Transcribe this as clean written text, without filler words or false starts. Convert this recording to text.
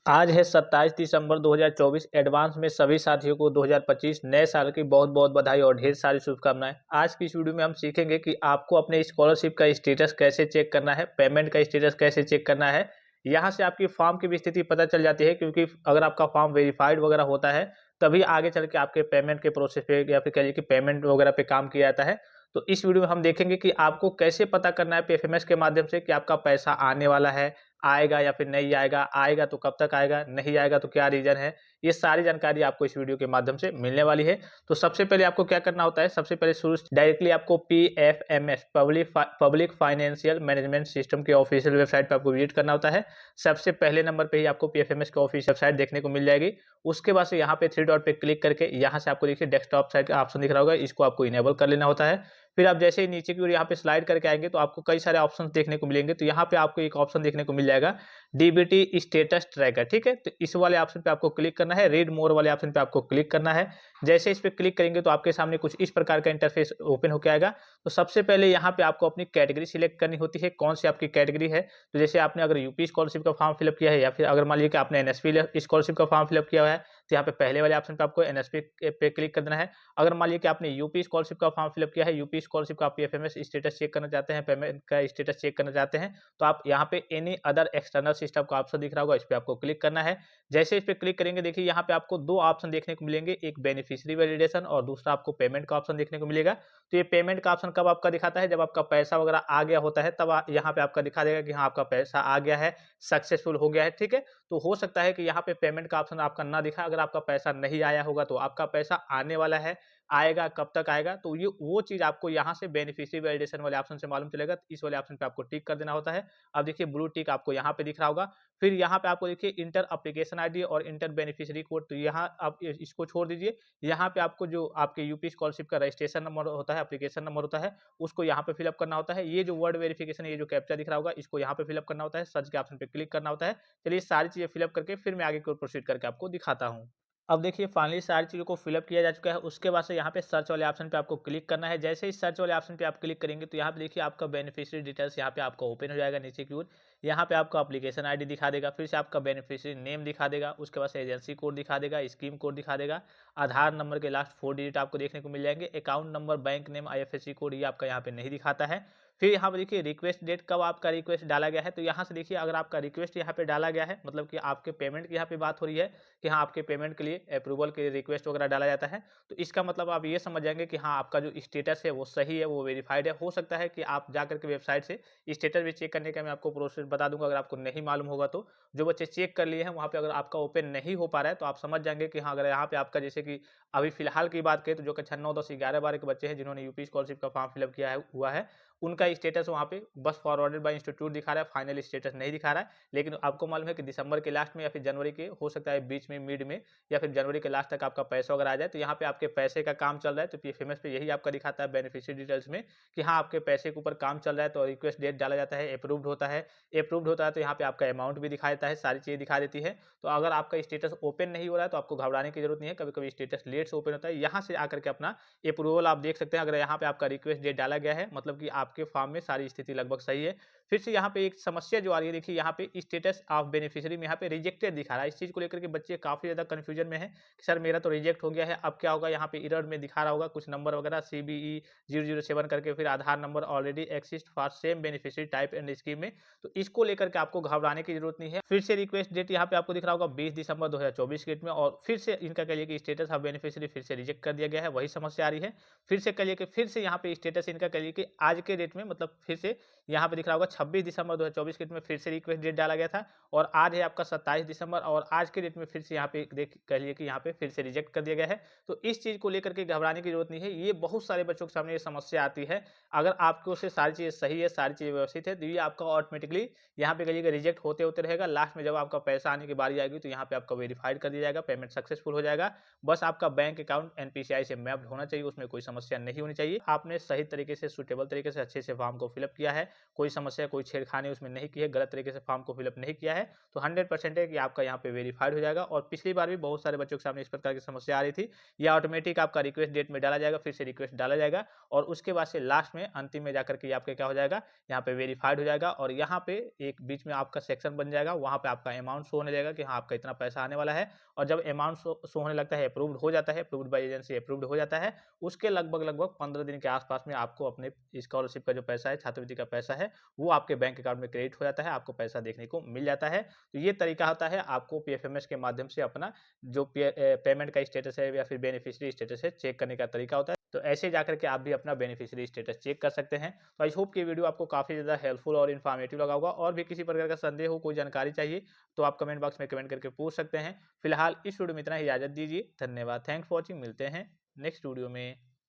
आज है 27 दिसंबर 2024। एडवांस में सभी साथियों को 2025 नए साल की बहुत बहुत बधाई और ढेर सारी शुभकामनाएं। आज की इस वीडियो में हम सीखेंगे कि आपको अपने स्कॉलरशिप का स्टेटस कैसे चेक करना है, पेमेंट का स्टेटस कैसे चेक करना है। यहाँ से आपकी फॉर्म की भी स्थिति पता चल जाती है, क्योंकि अगर आपका फॉर्म वेरीफाइड वगैरह होता है तभी आगे चल के आपके पेमेंट के प्रोसेस पे या फिर कहिए कि पेमेंट वगैरह पे काम किया जाता है। तो इस वीडियो में हम देखेंगे कि आपको कैसे पता करना है पीएफएमएस के माध्यम से कि आपका पैसा आने वाला है, आएगा या फिर नहीं आएगा, आएगा तो कब तक आएगा, नहीं आएगा तो क्या रीज़न है। ये सारी जानकारी आपको इस वीडियो के माध्यम से मिलने वाली है। तो सबसे पहले आपको क्या करना होता है, सबसे पहले शुरू डायरेक्टली आपको PFMS public financial management system के ऑफिशियल वेबसाइट पे आपको विजिट करना होता है। सबसे पहले नंबर पे ही आपको पीएफएमएस की ऑफिशियल वेबसाइट देखने को मिल जाएगी। उसके बाद से यहाँ पे थ्री डॉट पे क्लिक करके यहाँ से आपको देखिए डेस्कटॉप साइट का ऑप्शन दिख रहा होगा, इसको आपको इनेबल कर लेना होता है। फिर आप जैसे ही नीचे की ओर यहाँ पे स्लाइड करके आएंगे तो आपको कई सारे ऑप्शंस देखने को मिलेंगे। तो यहाँ पे आपको एक ऑप्शन देखने को मिल जाएगा डीबीटी स्टेटस ट्रैकर, ठीक है। तो इस वाले ऑप्शन पे आपको क्लिक करना है, रीड मोर वाले ऑप्शन पे आपको क्लिक करना है। जैसे इस पे क्लिक करेंगे तो आपके सामने कुछ इस प्रकार का इंटरफेस ओपन होकर आएगा। तो सबसे पहले यहाँ पे आपको अपनी कैटेगरी सिलेक्ट करनी होती है, कौन सी आपकी कैटेगरी है। तो जैसे आपने अगर यूपी स्कॉलरशिप का फॉर्म फिलअप किया है या फिर अगर मान लीजिए कि आपने एनएसपी स्कॉलरशिप का फॉर्म फिलअप किया हुआ है, तो यहाँ पे पहले वाले ऑप्शन पे आपको एनएसपी पे क्लिक कर देना है। अगर मान लीजिए कि आपने यूपी स्कॉलरशिप का फॉर्म फिलअप किया है, यूपी स्कॉलरशिप का पीएफएमएस स्टेटस चेक करना चाहते हैं, पेमेंट का स्टेटस चेक करना चाहते हैं, तो आप यहाँ पे एनी अदर एक्सटर्नल सिस्टम का ऑप्शन दिख रहा होगा, इस पे आपको क्लिक करना है। जैसे इस पे क्लिक करेंगे देखिए यहाँ पे आपको दो ऑप्शन देखने को मिलेंगे, एक बेनिफिशियरी वैलिडेशन और दूसरा आपको पेमेंट का ऑप्शन देखने को मिलेगा। तो ये पेमेंट का ऑप्शन कब आपका दिखाता है, जब आपका पैसा वगैरह आ गया होता है, तब यहाँ पे आपका दिखा देगा कि हाँ आपका पैसा आ गया है, सक्सेसफुल हो गया है, ठीक है। तो हो सकता है कि यहाँ पे पेमेंट का ऑप्शन आपका ना दिखा, अगर आपका पैसा नहीं आया होगा तो आपका पैसा आने वाला है, आएगा कब तक आएगा, तो ये वो चीज़ आपको यहाँ से बेनिफिशियरी वैलिडेशन वाले ऑप्शन से मालूम चलेगा। तो इस वाले ऑप्शन पे आपको टिक कर देना होता है। अब देखिए ब्लू टिक आपको यहाँ पे दिख रहा होगा। फिर यहाँ पे आपको देखिए इंटर एप्लीकेशन आईडी और इंटर बेनिफिशियरी कोड, तो यहाँ आप इसको छोड़ दीजिए। यहाँ पे आपको जो आपके यूपी स्कॉलरशिप का रजिस्ट्रेशन नंबर होता है, एप्लीकेशन नंबर होता है, उसको यहाँ पे फिलअप करना होता है। ये जो वर्ड वेरिफिकेशन, ये जो कैप्चा दिख रहा होगा, इसको यहाँ पे फिलअप करना होता है, सर्च के ऑप्शन पे क्लिक करना होता है। चलिए सारी चीज़ें फिलअप करके फिर मैं आगे की ओर प्रोसीड करके आपको दिखाता हूँ। अब देखिए फाइनली सारी चीज़ों को फिलअप किया जा चुका है। उसके बाद से यहाँ पे सर्च वाले ऑप्शन पे आपको क्लिक करना है। जैसे ही सर्च वाले ऑप्शन पे आप क्लिक करेंगे तो यहाँ पे देखिए आपका बेनिफिशियरी डिटेल्स यहाँ पे आपको ओपन हो जाएगा नीचे की ओर। यहाँ पे आपको एप्लीकेशन आईडी दिखा देगा, फिर से आपका बेनिफिशियरी नेम दिखा देगा, उसके बाद से एजेंसी कोड दिखा देगा, स्कीम कोड दिखा देगा, आधार नंबर के लास्ट 4 डिजिट आपको देखने को मिल जाएंगे, account number, bank name, IFSC code ये आपका यहाँ पे नहीं दिखाता है। फिर यहाँ पे देखिए रिक्वेस्ट डेट, कब आपका रिक्वेस्ट डाला गया है। तो यहाँ से देखिए अगर आपका रिक्वेस्ट यहाँ पे डाला गया है, मतलब कि आपके पेमेंट की यहाँ पे बात हो रही है कि हाँ आपके पेमेंट के लिए अप्रूवल के रिक्वेस्ट वगैरह डाला जाता है, तो इसका मतलब आप ये समझ जाएंगे कि हाँ आपका जो स्टेटस है वो सही है, वो वेरीफाइड है। हो सकता है कि आप जा करके वेबसाइट से स्टेटस भी चेक करने का मैं आपको प्रोसेस बता दूंगा, अगर आपको नहीं मालूम होगा तो। जो बच्चे चेक कर लिए हैं वहाँ पे अगर आपका ओपन नहीं हो पा रहा है तो आप समझ जाएंगे कि हाँ, अगर यहाँ पे आपका जैसे कि अभी फिलहाल की बात करें तो जो कक्षा 9, 10, 11, 12 के बच्चे हैं जिन्होंने यूपी स्कॉलरशिप का फॉर्म फिलअप किया है हुआ है, उनका स्टेटस वहाँ पे बस फॉरवर्डेड बाय इंस्टीट्यूट दिखा रहा है, फाइनल स्टेटस नहीं दिखा रहा है। लेकिन आपको मालूम है कि दिसंबर के लास्ट में या फिर जनवरी के, हो सकता है बीच में, मिड में, या फिर जनवरी के लास्ट तक आपका पैसा वगैरह आ जाए। तो यहाँ पे आपके पैसे का काम चल रहा है, तो पीएफएमएस पे यही आपका दिखाता है बेनिफिशियरी डिटेल्स में कि हाँ आपके पैसे के ऊपर काम चल रहा है। तो रिक्वेस्ट डेट डाला जाता है, अप्रूव्ड होता है, अप्रूव्ड होता है तो यहाँ पे आपका अमाउंट भी दिखा देता है, सारी चीज़ें दिखा देती है। तो अगर आपका स्टेटस ओपन नहीं हो रहा है तो आपको घबराने की जरूरत नहीं है, कभी कभी स्टेटस लेट से ओपन होता है। यहाँ से आकर के अपना अप्रूवल आप देख सकते हैं। अगर यहाँ पे आपका रिक्वेस्ट डेट डाला गया है, मतलब कि आपके फॉर्म में सारी स्थिति लगभग सही है। फिर से यहाँ पे एक समस्या जो आ रही है, देखिए यहाँ पे स्टेटस ऑफ बेनिफिशियरी में यहाँ पे रिजेक्टेड दिखा रहा है। इस चीज को लेकर के बच्चे काफी ज्यादा कंफ्यूजन में है कि सर मेरा तो रिजेक्ट हो गया है, अब क्या होगा। यहाँ पे एरर में दिखा रहा होगा कुछ नंबर वगैरह, CBE 007 करके, फिर Aadhaar number already exist for same beneficiary type and scheme में। तो इसको लेकर के आपको घबराने की जरूरत नहीं है। फिर से रिक्वेस्ट डेट यहाँ पे आपको दिख रहा होगा 20 दिसंबर 2024 के डेट में, और फिर से इनका कहिए कि स्टेटस ऑफ बेनिफिशियरी फिर से रिजेक्ट कर दिया गया है, वही समस्या आ रही है। फिर से कहिए कि फिर से यहाँ पे स्टेटस इनका कहिए कि आज के डेट में, मतलब फिर से यहाँ पे दिख रहा होगा 26 दिसंबर 2024 के डेट में फिर से रिक्वेस्ट डेट डाला गया था, और आज है आपका 27 दिसंबर, और आज के डेट में फिर से यहाँ पे देख कहिए कि यहाँ पे फिर से रिजेक्ट कर दिया गया है। तो इस चीज को लेकर के घबराने की जरूरत नहीं है। ये बहुत सारे बच्चों के सामने ये समस्या आती है। अगर आपको से सारी चीजें सही है, सारी चीजें व्यवस्थित है, तो ये आपका ऑटोमेटिकली यहाँ पे कहिएगा रिजेक्ट होते होते रहेगा। लास्ट में जब आपका पैसा आने की बारी आएगी तो यहाँ पे आपका वेरीफाइड कर दिया जाएगा, पेमेंट सक्सेसफुल हो जाएगा। बस आपका बैंक अकाउंट एनपीसीआई से मैप्ड होना चाहिए, उसमें कोई समस्या नहीं होनी चाहिए। आपने सही तरीके से, सुटेबल तरीके से, अच्छे से फॉर्म को फिलअप किया है, कोई समस्या कोई छेड़खानी उसमें नहीं की है, गलत तरीके से फॉर्म को फिलअप नहीं किया है, तो 100% है कि आपका यहाँ पे वेरीफाइड हो जाएगा। और पिछली बार भी बहुत सारे बच्चों के सामने इस प्रकार की समस्या आ रही थी। यह ऑटोमेटिक आपका रिक्वेस्ट डेट में डाला जाएगा, फिर से रिक्वेस्ट डाला जाएगा और उसके बाद से लास्ट में अंतिम में जाकर के आपका क्या हो जाएगा, यहाँ पे वेरीफाइड हो जाएगा। और यहाँ पे एक बीच में आपका सेक्शन बन जाएगा, वहाँ पे आपका अमाउंट शो होने जाएगा कि हाँ आपका इतना पैसा आने वाला है। और जब अमाउंट शो होने लगता है, अप्रूव्ड हो जाता है, अप्रूव्ड बाय एजेंसी अप्रूव्ड हो जाता है, उसके लगभग 15 दिन के आसपास में आपको अपने स्कॉलरशिप का जो पैसा है, छात्रवृत्ति का पैसा है, वो आपके बैंक अकाउंट में क्रेडिट हो जाता है, आपको पैसा देखने को मिल जाता है। तो ये तरीका होता है आपको पीएफएमएस के माध्यम से अपना जो पेमेंट का स्टेटस है या फिर बेनिफिशियरी स्टेटस है चेक करने का तरीका होता है। तो ऐसे जाकर के आप भी अपना बेनिफिशियरी स्टेटस चेक कर सकते हैं। तो आई होप कि वीडियो आपको काफ़ी ज़्यादा हेल्पफुल और इन्फॉर्मेटिव लगा होगा। और भी किसी प्रकार का संदेह हो, कोई जानकारी चाहिए, तो आप कमेंट बॉक्स में कमेंट करके पूछ सकते हैं। फिलहाल इस वीडियो में इतना ही, इजाजत दीजिए। धन्यवाद, थैंक्स फॉर वॉचिंग। मिलते हैं नेक्स्ट वीडियो में।